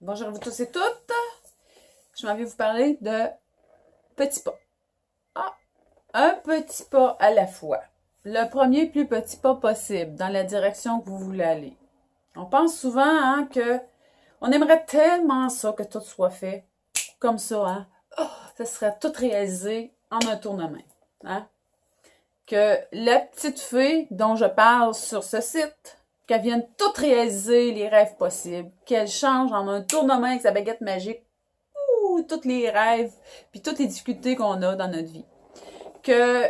Bonjour à vous tous et toutes. Je m'en vais vous parler de petits pas. Ah, un petit pas à la fois. Le premier plus petit pas possible dans la direction que vous voulez aller. On pense souvent que on aimerait tellement ça que tout soit fait comme ça. Oh, ça serait tout réalisé en un tour de main. Que la petite fée dont je parle sur ce site, qu'elle vienne tout réaliser les rêves possibles, qu'elle change en un tour de main avec sa baguette magique, tous les rêves, puis toutes les difficultés qu'on a dans notre vie. Que,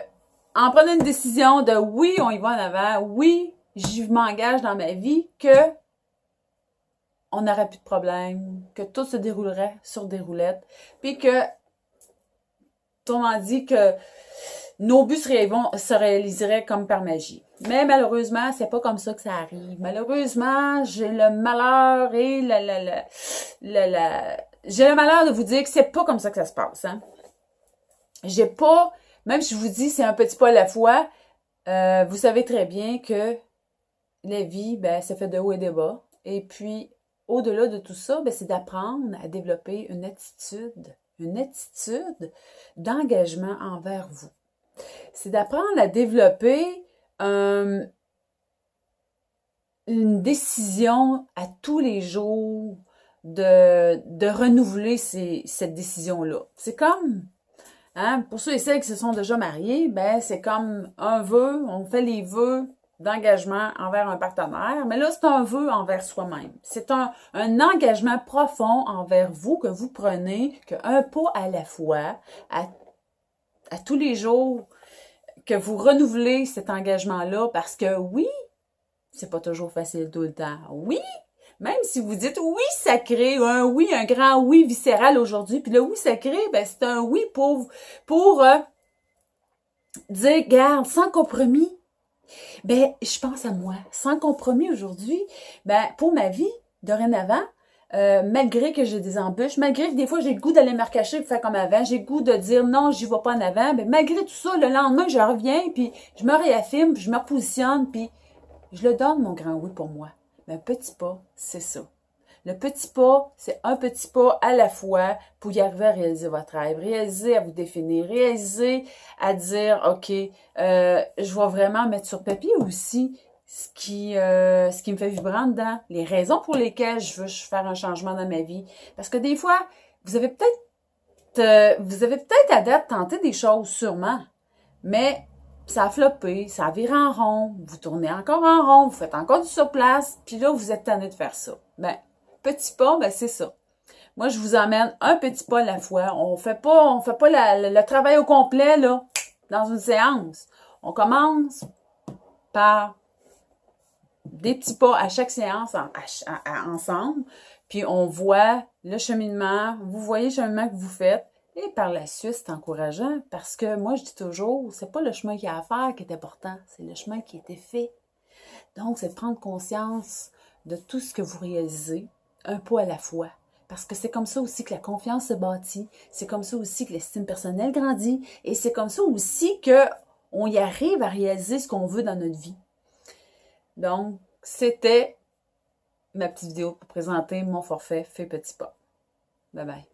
en prenant une décision de oui, on y va en avant, oui, je m'engage dans ma vie, que on n'aurait plus de problème, que tout se déroulerait sur des roulettes, puis que, autrement dit, que nos buts se réaliseraient comme par magie. Mais malheureusement, c'est pas comme ça que ça arrive. Malheureusement, j'ai le malheur et j'ai le malheur de vous dire que c'est pas comme ça que ça se passe. J'ai pas, même si je vous dis c'est un petit pas à la fois, vous savez très bien que la vie, ça fait de haut et de bas. Et puis, au-delà de tout ça, c'est d'apprendre à développer une attitude d'engagement envers vous. C'est d'apprendre à développer une décision à tous les jours de renouveler cette décision-là. C'est comme, pour ceux et celles qui se sont déjà mariés, c'est comme un vœu, on fait les vœux d'engagement envers un partenaire, mais là, c'est un vœu envers soi-même. C'est un engagement profond envers vous que vous prenez, qu'un pas à la fois, à tous les jours, que vous renouvelez cet engagement-là parce que oui, c'est pas toujours facile tout le temps. Oui, même si vous dites oui sacré, un grand oui viscéral aujourd'hui, puis le oui sacré, c'est un oui pour dire, garde, sans compromis. Je pense à moi, sans compromis aujourd'hui, pour ma vie, dorénavant, malgré que j'ai des embûches, malgré que des fois j'ai le goût d'aller me recacher et faire comme avant, j'ai le goût de dire non, j'y vais pas en avant, malgré tout ça, le lendemain, je reviens, puis je me réaffirme, puis je me repositionne, puis je le donne, mon grand oui pour moi. Mais un petit pas, c'est ça. Le petit pas, c'est un petit pas à la fois pour y arriver à réaliser votre rêve, réaliser à vous définir, réaliser à dire, OK, je vais vraiment mettre sur papier aussi ce qui me fait vibrer en dedans, les raisons pour lesquelles je veux faire un changement dans ma vie. Parce que des fois, vous avez peut-être à date tenté des choses, sûrement, mais ça a floppé, ça a viré en rond, vous tournez encore en rond, vous faites encore du surplace, puis là, vous êtes tanné de faire ça. Petit pas, c'est ça. Moi, je vous emmène un petit pas à la fois. On fait pas le travail au complet, là, dans une séance. On commence par des petits pas à chaque séance ensemble, puis on voit le cheminement, vous voyez le cheminement que vous faites, et par la suite, c'est encourageant, parce que moi, je dis toujours, c'est pas le chemin qu'il y a à faire qui est important, c'est le chemin qui a été fait. Donc, c'est de prendre conscience de tout ce que vous réalisez, un pas à la fois. Parce que c'est comme ça aussi que la confiance se bâtit, c'est comme ça aussi que l'estime personnelle grandit, et c'est comme ça aussi qu'on y arrive à réaliser ce qu'on veut dans notre vie. Donc, c'était ma petite vidéo pour présenter mon forfait Fais petit pas. Bye bye.